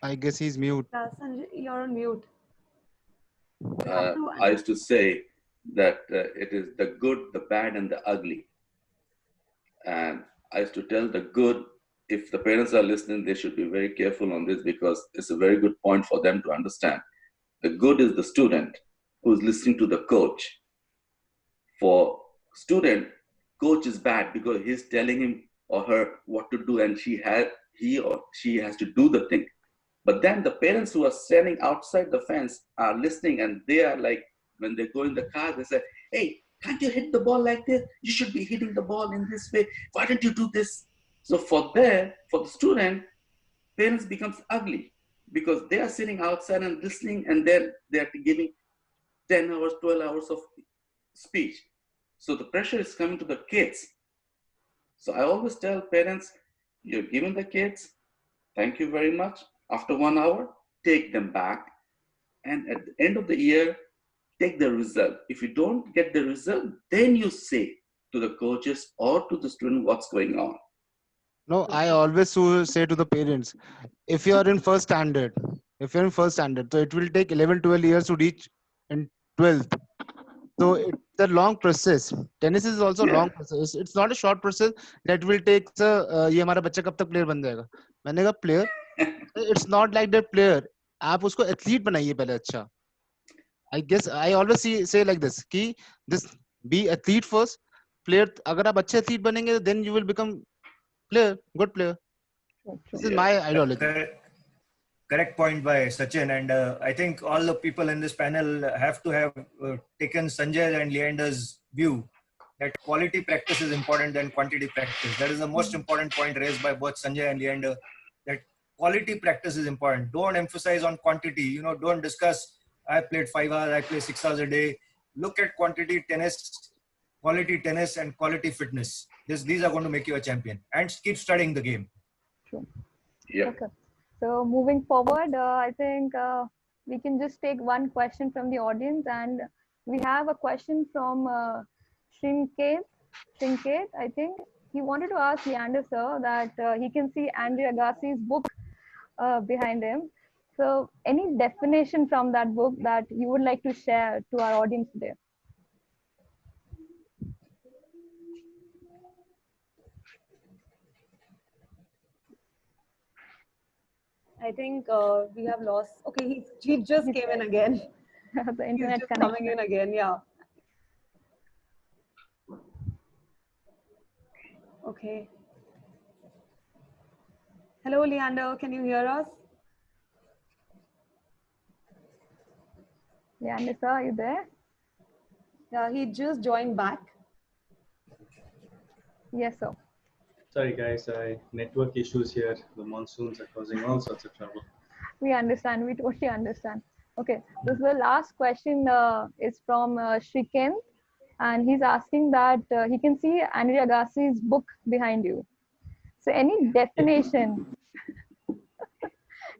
I guess he's mute. Sanjay, you're on mute. You have to I used to say that it is the good, the bad, and the ugly. And I used to tell the good, if the parents are listening, they should be very careful on this because it's a very good point for them to understand. The good is the student who's listening to the coach. For student, coach is bad because he's telling him or her what to do, and he or she has to do the thing. But then the parents who are standing outside the fence are listening, and they are like, when they go in the car, they say, "Hey, can't you hit the ball like this? You should be hitting the ball in this way. Why don't you do this?" So for the student, parents becomes ugly because they are sitting outside and listening, and then they are giving 10 hours, 12 hours of speech. So the pressure is coming to the kids. So I always tell parents, you're giving the kids, thank you very much. After 1 hour, take them back. And at the end of the year, take the result. If you don't get the result, then you say to the coaches or to the student what's going on. No, I always say to the parents, if you are in first standard, so it will take 11, 12 years to reach in 12th. So it's a long process. Tennis is also a Yeah. long process. It's not a short process that will take ये हमारा बच्चा कब तक player बन जाएगा. मैंने कहा player, it's not like that player. आप उसको athlete बनाइए पहले अच्छा. I guess I always say like this कि this be athlete first. Player अगर आप अच्छे athlete बनेंगे then you will become player, good player. This is Yeah. my ideology. Correct point by Sachin, and I think all the people in this panel have to have taken Sanjay and Leander's view that quality practice is important than quantity practice. That is the most important point raised by both Sanjay and Leander, that quality practice is important. Don't emphasize on quantity. You know, don't discuss, I played 5 hours, I play 6 hours a day. Look at quality tennis and quality fitness. These are going to make you a champion. And keep studying the game. True. Yeah. Okay. So moving forward, I think we can just take one question from the audience, and we have a question from Shinket. I think he wanted to ask Leander sir that he can see Andre Agassi's book behind him. So any definition from that book that you would like to share to our audience today? I think we have lost. Okay, he just came in again. The He's internet just coming in connection. again. Yeah. Okay. Hello, Leander. Can you hear us? Leander sir, are you there? Yeah, he just joined back. Yes, sir. Sorry, guys. Network issues here. The monsoons are causing all sorts of trouble. We understand. We totally understand. Okay, so the last question is from Shrikant, and he's asking that he can see Andre Agassi's book behind you. So any definition,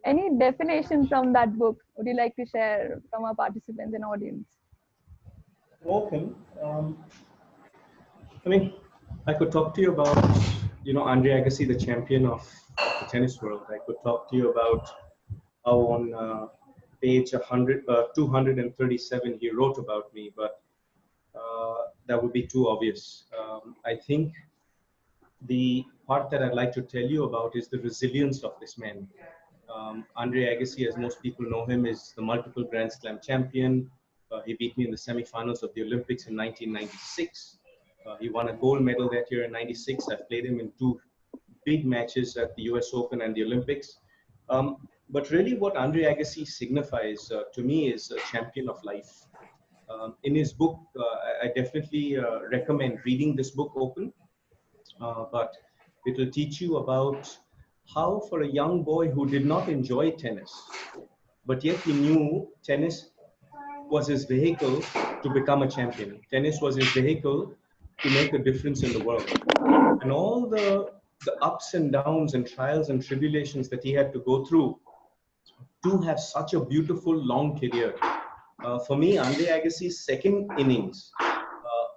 any definition from that book would you like to share from our participants and audience? Open. I mean, I could talk to you about, Andre Agassi, the champion of the tennis world. I could talk to you about how on page 237 he wrote about me, but that would be too obvious. I think the part that I'd like to tell you about is the resilience of this man. Andre Agassi, as most people know him, is the multiple Grand Slam champion. He beat me in the semifinals of the Olympics in 1996. He won a gold medal that year in 96. I played him in 2 big matches at the US Open and the Olympics. But really what Andre Agassi signifies to me is a champion of life. In his book, I definitely recommend reading this book open, but it will teach you about how for a young boy who did not enjoy tennis, but yet he knew tennis was his vehicle to become a champion. Tennis was his vehicle to make a difference in the world. And all the ups and downs and trials and tribulations that he had to go through to have such a beautiful long career. For me, Andre Agassi's second innings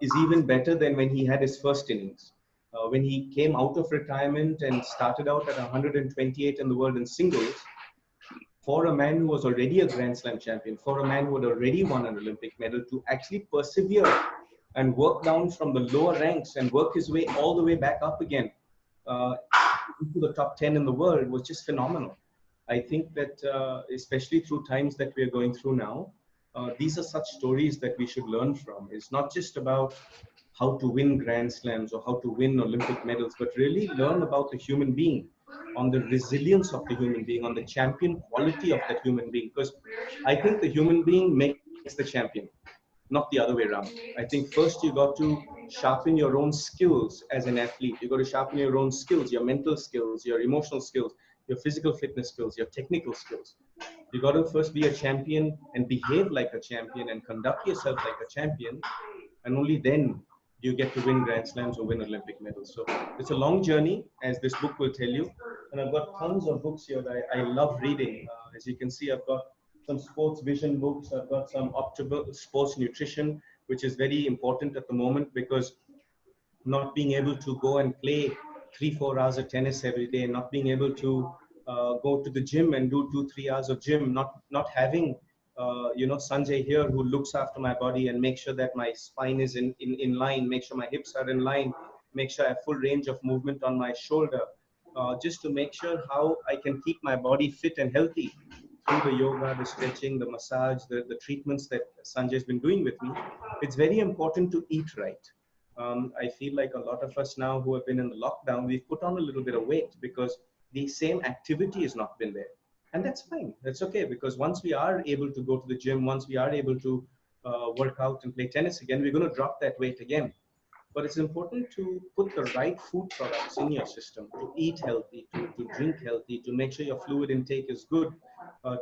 is even better than when he had his first innings. When he came out of retirement and started out at 128 in the world in singles, for a man who was already a Grand Slam champion, for a man who had already won an Olympic medal, to actually persevere and work down from the lower ranks and work his way all the way back up again into the top 10 in the world was just phenomenal. I think that especially through times that we are going through now, these are such stories that we should learn from. It's not just about how to win Grand Slams or how to win Olympic medals, but really learn about the human being, on the resilience of the human being, on the champion quality of that human being. Because I think the human being makes the champion, not the other way around. I think first you got to sharpen your own skills as an athlete. You got to sharpen your own skills, your mental skills, your emotional skills, your physical fitness skills, your technical skills. You got to first be a champion and behave like a champion and conduct yourself like a champion. And only then you get to win Grand Slams or win Olympic medals. So it's a long journey, as this book will tell you. And I've got tons of books here that I love reading. As you can see, I've got some sports vision books. I've got some optimal sports nutrition, which is very important at the moment, because not being able to go and play 3-4 hours of tennis every day, not being able to go to the gym and do 2-3 hours of gym, not having Sanjay here who looks after my body and make sure that my spine is in line, make sure my hips are in line, make sure I have full range of movement on my shoulder, just to make sure how I can keep my body fit and healthy through the yoga, the stretching, the massage, the treatments that Sanjay's been doing with me. It's very important to eat right. I feel like a lot of us now who have been in the lockdown, we've put on a little bit of weight because the same activity has not been there. And that's fine. That's okay. Because once we are able to go to the gym, once we are able to work out and play tennis again, we're going to drop that weight again. But it's important to put the right food products in your system, to eat healthy, to drink healthy, to make sure your fluid intake is good,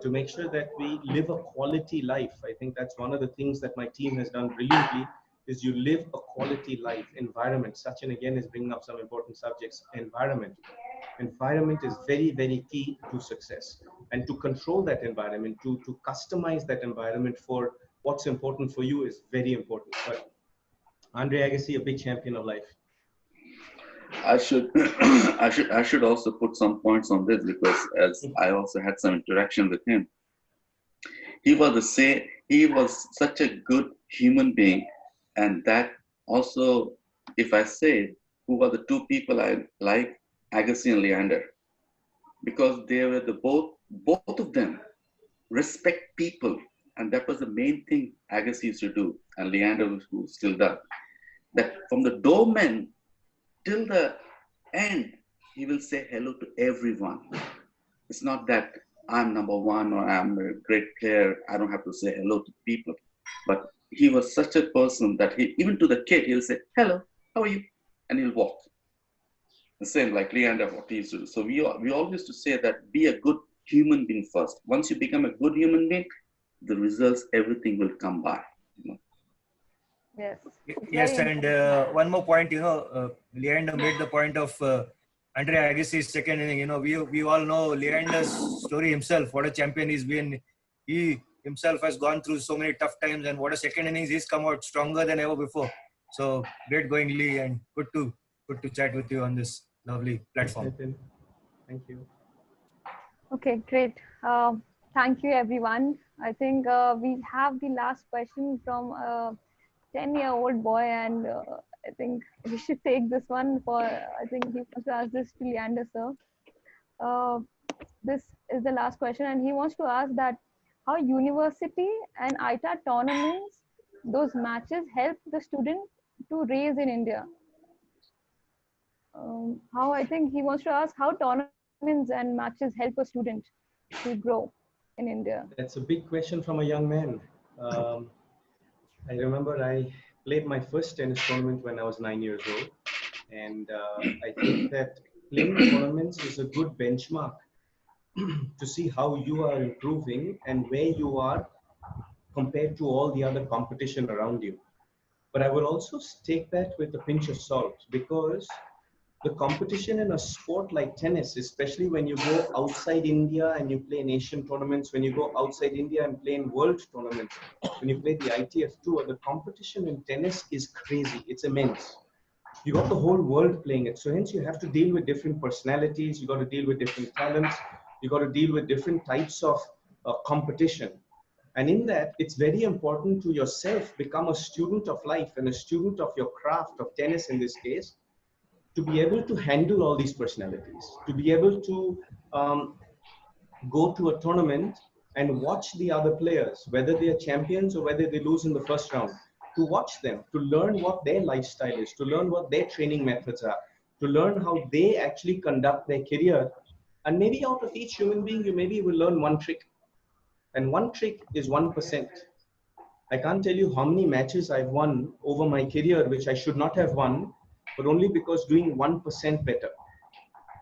to make sure that we live a quality life. I think that's one of the things that my team has done brilliantly, is you live a quality life. Environment. Sachin again is bringing up some important subjects. Environment is very, very key to success. And to control that environment, to customize that environment for what's important for you is very important. But Andre Agassi, a big champion of life. I should I should also put some points on this, because as I also had some interaction with him. He was such a good human being, and that also, if I say who are the two people I like, Agassi and Leander, because they were both of them respect people, and that was the main thing Agassi used to do, and Leander who still does. That from the doorman till the end, he will say hello to everyone. It's not that I'm number one or I'm a great player, I don't have to say hello to people. But he was such a person that even to the kid, he'll say, hello, how are you? And he'll walk. The same like Leander, what he used to do. So we all used to say that be a good human being first. Once you become a good human being, the results, everything will come by. You know? Yes. Yes, and one more point, Leander made the point of Andre Agassi's second inning. We all know Leander's story himself, what a champion he's been. He himself has gone through so many tough times, and what a second innings he's come out stronger than ever before. So great going, Lee, and good to chat with you on this lovely platform. Thank you. Okay, great. Thank you, everyone. I think we have the last question from a 10-year-old boy, and I think we should take this one I think he wants to ask this to Leander, sir. This is the last question, and he wants to ask that how university and ITA tournaments, those matches help the student to raise in India. I think he wants to ask how tournaments and matches help a student to grow in India. That's a big question from a young man. I remember I played my first tennis tournament when I was 9 years old. And I think that playing tournaments is a good benchmark to see how you are improving and where you are compared to all the other competition around you. But I will also take that with a pinch of salt, because the competition in a sport like tennis, especially when you go outside India and you play in Asian tournaments, when you go outside India and play in world tournaments, when you play the ITF Tour, the competition in tennis is crazy. It's immense. You got the whole world playing it. So hence you have to deal with different personalities. You got to deal with different talents. You got to deal with different types of competition. And in that, it's very important to yourself become a student of life and a student of your craft of tennis in this case, to be able to handle all these personalities, to be able to go to a tournament and watch the other players, whether they are champions or whether they lose in the first round, to watch them, to learn what their lifestyle is, to learn what their training methods are, to learn how they actually conduct their career. And maybe out of each human being, you maybe will learn one trick. And one trick is 1%. I can't tell you how many matches I've won over my career, which I should not have won, but only because doing 1% better.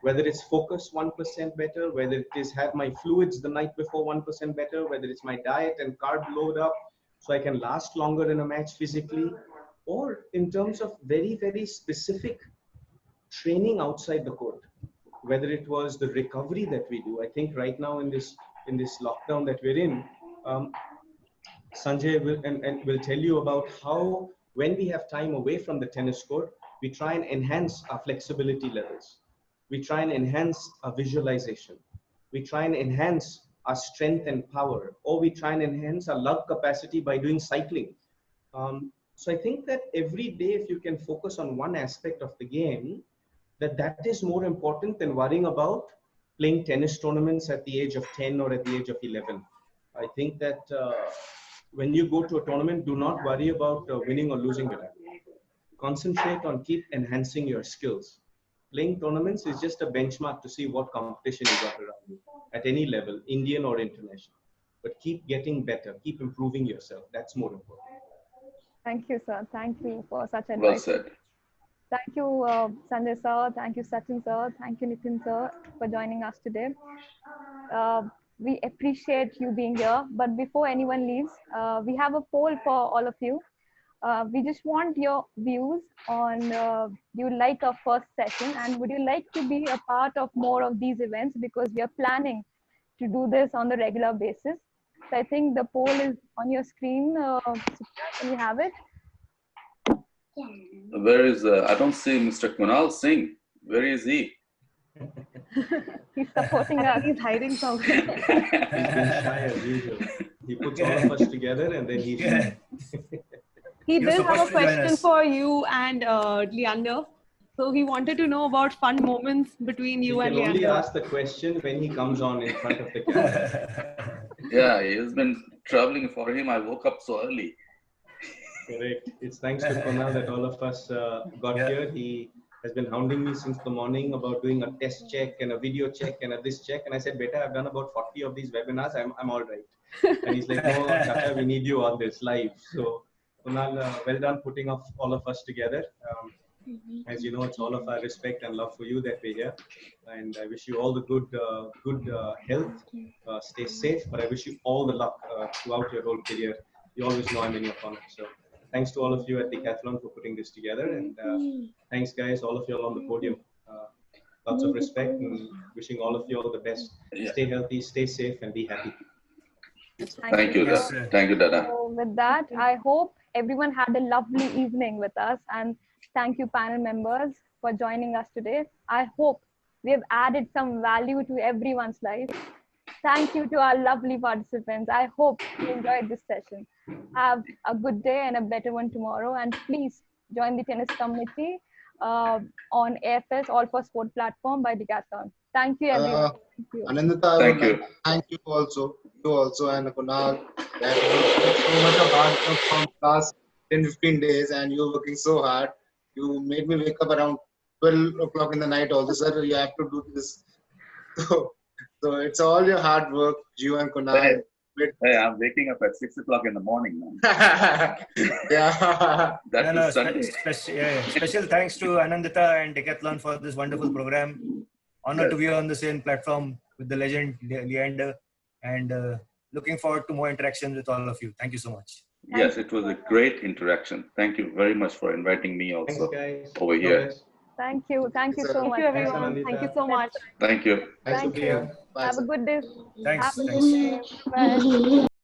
Whether it's focus 1% better, whether it is have my fluids the night before 1% better, whether it's my diet and carb load up so I can last longer in a match physically, or in terms of very, very specific training outside the court, whether it was the recovery that we do. I think right now in this lockdown that we're in, Sanjay will tell you about how when we have time away from the tennis court, we try and enhance our flexibility levels. We try and enhance our visualization. We try and enhance our strength and power, or we try and enhance our lung capacity by doing cycling. So I think that every day, if you can focus on one aspect of the game, that is more important than worrying about playing tennis tournaments at the age of 10 or at the age of 11. I think that when you go to a tournament, do not worry about winning or losing it. Concentrate on keep enhancing your skills. Playing tournaments is just a benchmark to see what competition you got around you at any level, Indian or international. But keep getting better, keep improving yourself. That's more important. Thank you, sir. Thank you for such advice. Well said. Thank you, Sanjay sir. Thank you, Sachin sir. Thank you, Nitin sir, for joining us today. We appreciate you being here. But before anyone leaves, we have a poll for all of you. We just want your views on do you like our first session, and would you like to be a part of more of these events, because we are planning to do this on the regular basis. So I think the poll is on your screen. Can you have it? Where is I don't see Mr. Kunal Singh. Where is he? He's supporting us. He's hiding somewhere. He's been shy as usual. He puts all of us together and then he's shy. He You're did have a supposed to join question us. for you and Leander. So he wanted to know about fun moments between you He and can only Leander. ask the question when he comes on in front of the camera. Yeah, he has been traveling. For him, I woke up so early. Correct. It's thanks to Kunal that all of us got here. He has been hounding me since the morning about doing a test check and a video check and a this check. And I said, Beta, I've done about 40 of these webinars. I'm all right. And he's like, no, Chacha, we need you on this live. So Kunal, well done putting up all of us together. As you know, it's all of our respect and love for you that we're here. And I wish you all the good health. Stay safe, but I wish you all the luck throughout your whole career. You always know I'm in your corner. So thanks to all of you at Decathlon for putting this together. And thanks, guys, all of you all on the podium. Lots of respect and wishing all of you all the best. Yeah. Stay healthy, stay safe, and be happy. Thank you, sir. Dada. Thank you, Dada. So with that, I hope everyone had a lovely evening with us, and thank you panel members for joining us today. I hope we have added some value to everyone's life. Thank you to our lovely participants. I hope you enjoyed this session. Have a good day and a better one tomorrow, and please join the tennis community on AFS All for Sport platform by Decathlon. Thank you, everyone. Thank you. Anindita, I Thank would you. like to thank you also, and Kunal. That was so much of hard work from last 10-15 days, and you're working so hard. You made me wake up around 12 o'clock in the night also, sir. You have to do this. So it's all your hard work, you and Kunal. Hey, I'm waking up at 6 o'clock in the morning, man. Yeah. That No, is Sunday. special thanks to Anandita and Decathlon for this wonderful program. Honored to be on the same platform with the legend Leander, and looking forward to more interactions with all of you. Thank you so much. Yes, it was a great interaction. Thank you very much for inviting me Thanks, also guys. over God here. bless. Thank you. Thank you so Thank much. you, Thanks, everyone. Thank you Anandita. so much. Thank you. Thanks, Thank Sophia. you. Bye, Have a sir. good day. Thanks. Happy Thanks. day. Bye.